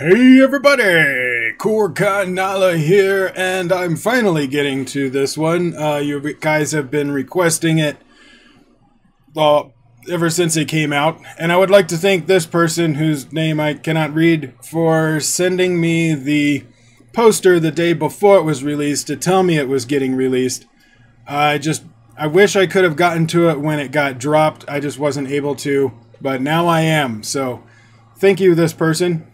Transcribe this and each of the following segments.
Hey everybody! Kannada here, and I'm finally getting to this one. You guys have been requesting it ever since it came out, and I would like to thank this person, whose name I cannot read, for sending me the poster the day before it was released to tell me it was getting released. I wish I could have gotten to it when it got dropped. I just wasn't able to, but now I am. So, thank you, this person.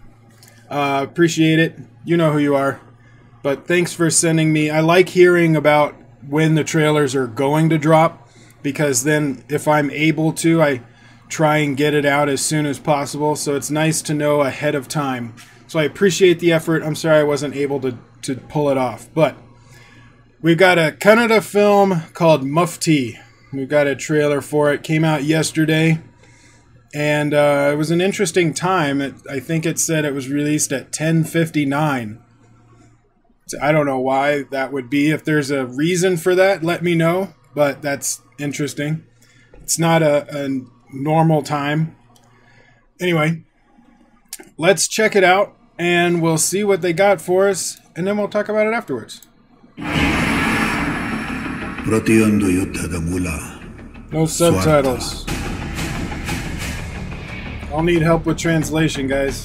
Appreciate it. You know who you are. But thanks for sending me. I like hearing about when the trailers are going to drop, because then if I'm able to, I try and get it out as soon as possible. So it's nice to know ahead of time. So I appreciate the effort. I'm sorry I wasn't able to pull it off. But we've got a Kannada film called Mufti. We've got a trailer for it. Came out yesterday. And it was an interesting time. I think it said it was released at 10:59. So I don't know why that would be. If there's a reason for that, let me know. But that's interesting. It's not a normal time. Anyway, let's check it out, and we'll see what they got for us, and then we'll talk about it afterwards. No subtitles. I'll need help with translation, guys.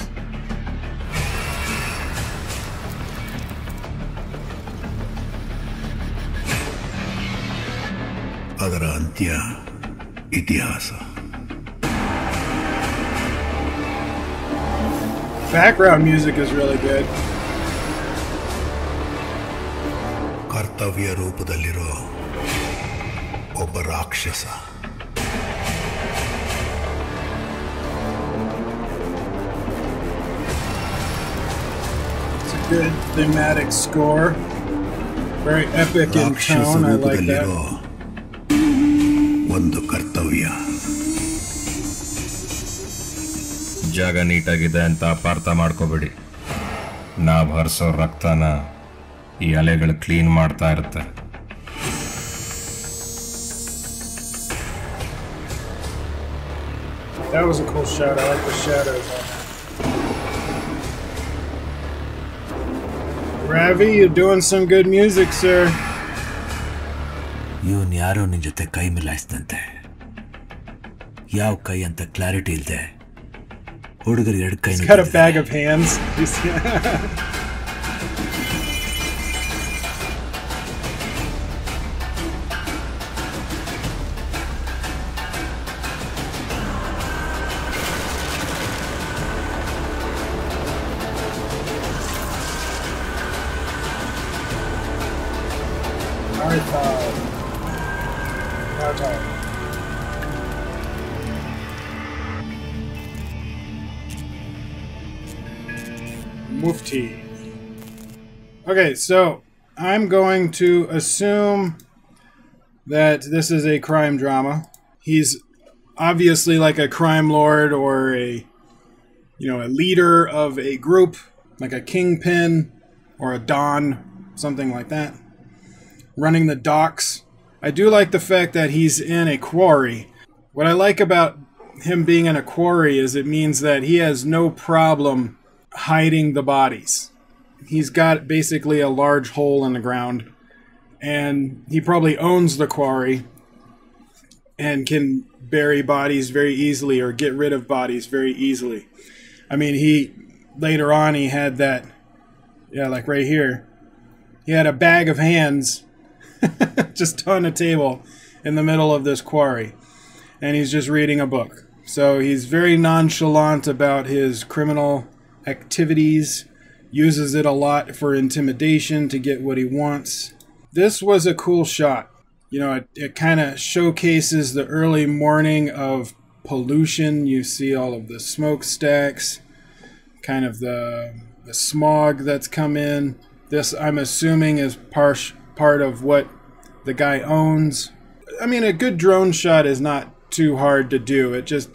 Background music is really good. ಕರ್ತವ್ಯ ರೂಪದಲ್ಲಿರೋ ಒಬ್ಬ ರಾಕ್ಷಸ. Good thematic score. Very epic in tone. I like that. ಒಂದು ಕರ್ತವ್ಯ. ಜಾಗ ನೀಟಾಗಿದೆ ಅಂತ ಅಪಾರ್ಥ ಮಾಡ್ಕೋಬೇಡಿ. ನಾವು ಹರಿಸೋ ರಕ್ತನ ಈ ಅಲೆಗಳು ಕ್ಲೀನ್ ಮಾಡ್ತಾ ಇರುತ್ತೆ. That was a cool shot. I like the shadows on that. Ravi, you're doing some good music, sir. ಇವನ್ ಯಾರೋ ನಿನ್ ಜೊತೆ ಕೈ ಮಿಲಾಯಿಸಿದಂತೆ. ಯಾವ ಕೈ ಅಂತ ಕ್ಲಾರಿಟಿ ಇಲ್ಲದೆ ಹುಡುಗರು ಎರಡು ಕೈ. He's got a bag of hands. Narthan. Mufti. Okay, so I'm going to assume that this is a crime drama. He's obviously like a crime lord or a leader of a group, like a kingpin or a don, something like that, running the docks. I do like the fact that he's in a quarry. What I like about him being in a quarry is it means that he has no problem hiding the bodies. He's got basically a large hole in the ground, and he probably owns the quarry and can bury bodies very easily or get rid of bodies very easily. I mean, later on he had that, like right here, he had a bag of hands just on a table in the middle of this quarry, and he's just reading a book. So he's very nonchalant about his criminal activities, uses it a lot for intimidation to get what he wants. This was a cool shot. It kind of showcases the early morning of pollution. You see all of the smokestacks, kind of the smog that's come in. This, I'm assuming, is part of what the guy owns. I mean, a good drone shot is not too hard to do.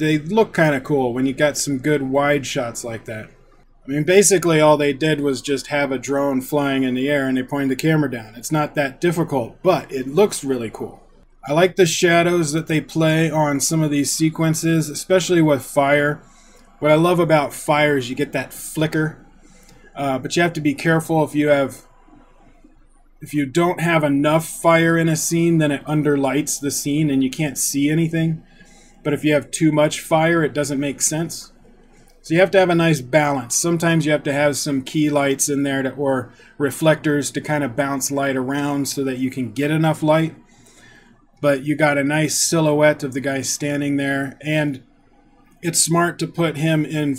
They look kind of cool when you got some good wide shots like that. I mean, basically all they did was just have a drone flying in the air and they pointed the camera down. It's not that difficult, but it looks really cool. I like the shadows that they play on some of these sequences, especially with fire. What I love about fire is you get that flicker. But you have to be careful if you don't have enough fire in a scene, then it underlights the scene and you can't see anything. But if you have too much fire, it doesn't make sense. So you have to have a nice balance. Sometimes you have to have some key lights in there or reflectors to kind of bounce light around so that you can get enough light. But you got a nice silhouette of the guy standing there, and it's smart to put him in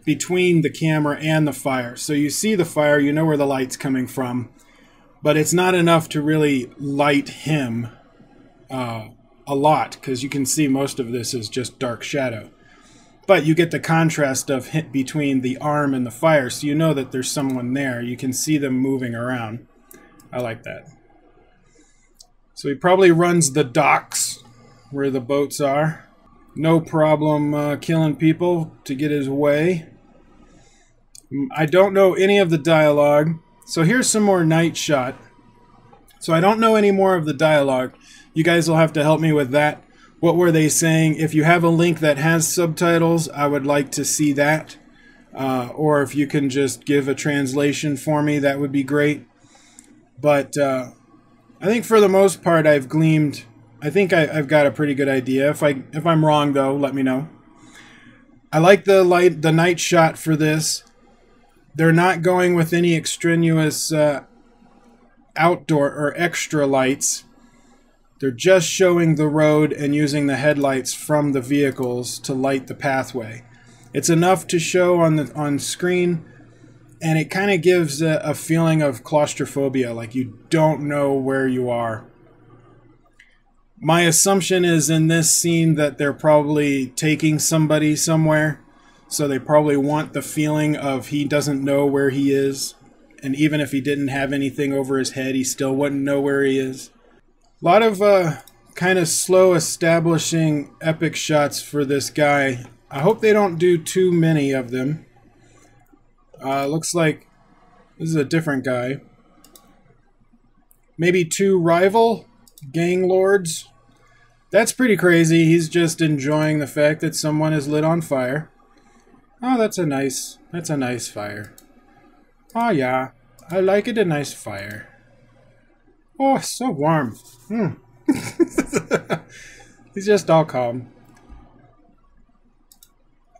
between the camera and the fire. So you see the fire, you know where the light's coming from, but it's not enough to really light him a lot, because you can see most of this is just dark shadow. But you get the contrast of hit between the arm and the fire, so you know that there's someone there. You can see them moving around. I like that. So he probably runs the docks where the boats are. No problem killing people to get his way. I don't know any of the dialogue. So here's some more night shot. So I don't know any more of the dialogue. You guys will have to help me with that. What were they saying? If you have a link that has subtitles, I would like to see that. Or if you can just give a translation for me, that would be great. But I think for the most part I've gleaned, I think I've got a pretty good idea. If I'm wrong though, let me know. I like the night shot for this. They're not going with any extraneous outdoor or extra lights. They're just showing the road and using the headlights from the vehicles to light the pathway. It's enough to show on screen, and it kind of gives a feeling of claustrophobia, like you don't know where you are. My assumption is in this scene that they're probably taking somebody somewhere, so they probably want the feeling of he doesn't know where he is, and even if he didn't have anything over his head, he still wouldn't know where he is. A lot of kind of slow establishing epic shots for this guy. I hope they don't do too many of them. Looks like this is a different guy. Maybe two rival gang lords. That's pretty crazy. He's just enjoying the fact that someone is lit on fire. Oh, that's a nice fire. Oh yeah, I like it, a nice fire. Oh, so warm. He's just all calm.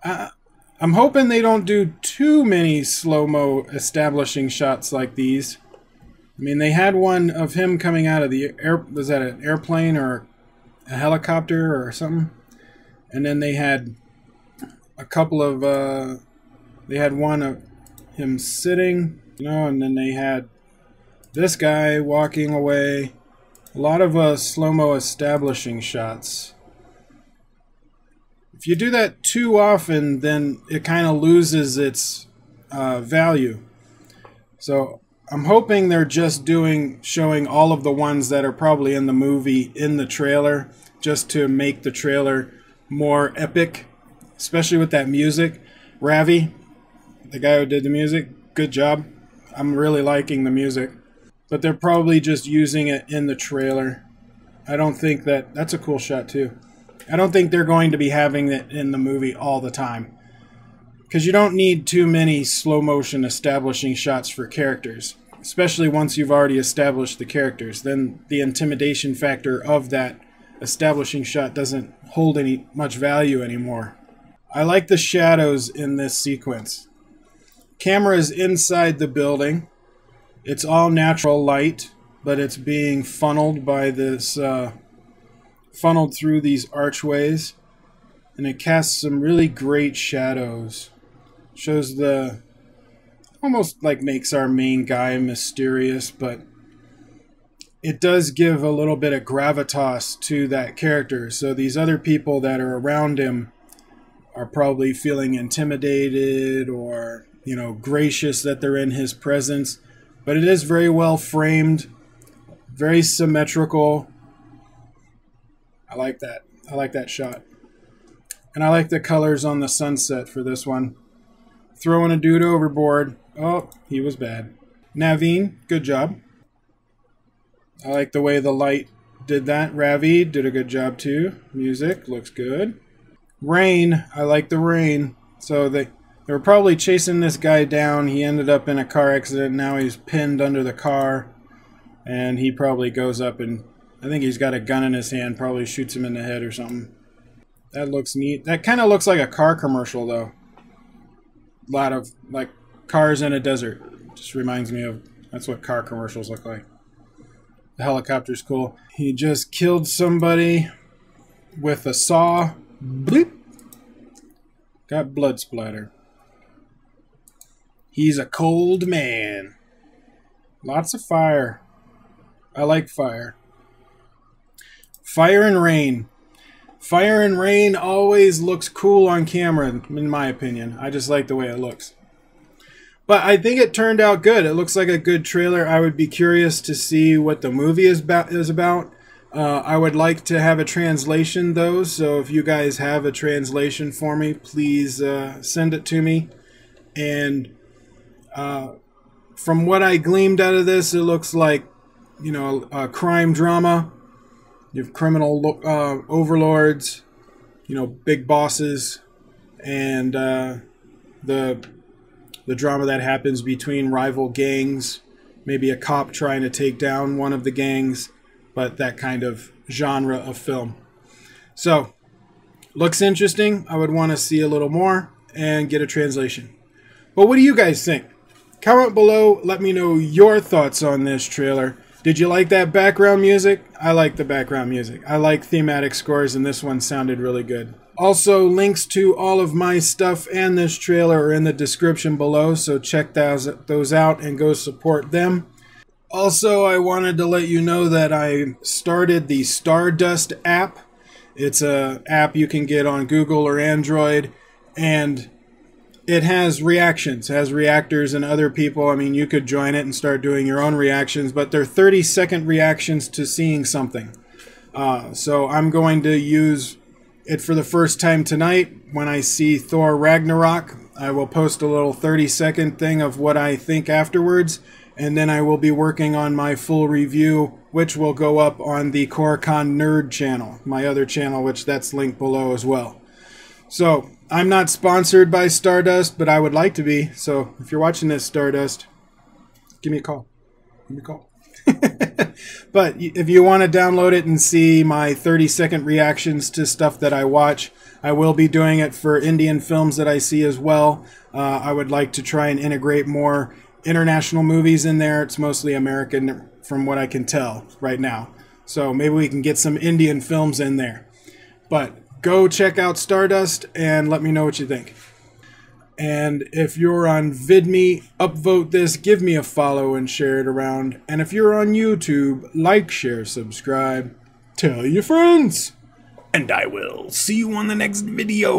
I'm hoping they don't do too many slow-mo establishing shots like these. I mean, they had one of him coming out of the was that an airplane or a helicopter or something? And then they had a couple of, they had one of him sitting, you know, and then they had this guy walking away. A lot of slow-mo establishing shots. If you do that too often, then it kind of loses its value. So I'm hoping they're just showing all of the ones that are probably in the movie in the trailer, just to make the trailer more epic, especially with that music. Ravi, the guy who did the music, good job. I'm really liking the music. But they're probably just using it in the trailer. I don't think that's a cool shot too. I don't think they're going to be having it in the movie all the time. Because you don't need too many slow motion establishing shots for characters. Especially once you've already established the characters. Then the intimidation factor of that establishing shot doesn't hold much value anymore. I like the shadows in this sequence. Camera is inside the building. It's all natural light, but it's being funneled by this, funneled through these archways, and it casts some really great shadows. Shows almost like makes our main guy mysterious, but it does give a little bit of gravitas to that character. So these other people that are around him are probably feeling intimidated or, you know, gracious that they're in his presence. But it is very well framed, very symmetrical. I like that. I like that shot. And I like the colors on the sunset for this one. Throwing a dude overboard. Oh, he was bad. Naveen, good job. I like the way the light did that. Ravi did a good job too. Music looks good. Rain, I like the rain. So They were probably chasing this guy down. He ended up in a car accident. Now he's pinned under the car. And he probably goes up and... I think he's got a gun in his hand. Probably shoots him in the head or something. That looks neat. That kind of looks like a car commercial, though. A lot of, like, cars in a desert. Just reminds me of... That's what car commercials look like. The helicopter's cool. He just killed somebody with a saw. Bleep. Got blood splatter. He's a cold man. Lots of fire. I like fire. Fire and rain. Fire and rain always looks cool on camera, in my opinion. I just like the way it looks. But I think it turned out good. It looks like a good trailer. I would be curious to see what the movie is about. I would like to have a translation, though. So if you guys have a translation for me, please send it to me. And from what I gleaned out of this, it looks like, you know, a crime drama. You have criminal overlords, you know, big bosses, and the drama that happens between rival gangs, maybe a cop trying to take down one of the gangs, but that kind of genre of film. So, looks interesting. I would want to see a little more and get a translation. But what do you guys think? Comment below, let me know your thoughts on this trailer. Did you like that background music? I like the background music. I like thematic scores, and this one sounded really good. Also, links to all of my stuff and this trailer are in the description below, so check those out and go support them. Also, I wanted to let you know that I started the Stardust app. It's an app you can get on Google or Android, and it has reactions. It has reactors and other people. I mean, you could join it and start doing your own reactions, but they're 30-second reactions to seeing something. So I'm going to use it for the first time tonight. When I see Thor Ragnarok, I will post a little 30-second thing of what I think afterwards, and then I will be working on my full review, which will go up on the Koricon Nerd channel, my other channel, which that's linked below as well. So, I'm not sponsored by Stardust, but I would like to be. So, if you're watching this, Stardust, give me a call. Give me a call. But if you want to download it and see my 30-second reactions to stuff that I watch, I will be doing it for Indian films that I see as well. I would like to try and integrate more international movies in there. It's mostly American from what I can tell right now. So maybe we can get some Indian films in there. But go check out Stardust and let me know what you think. And if you're on VidMe, upvote this, give me a follow and share it around. And if you're on YouTube, like, share, subscribe, tell your friends. And I will see you on the next video.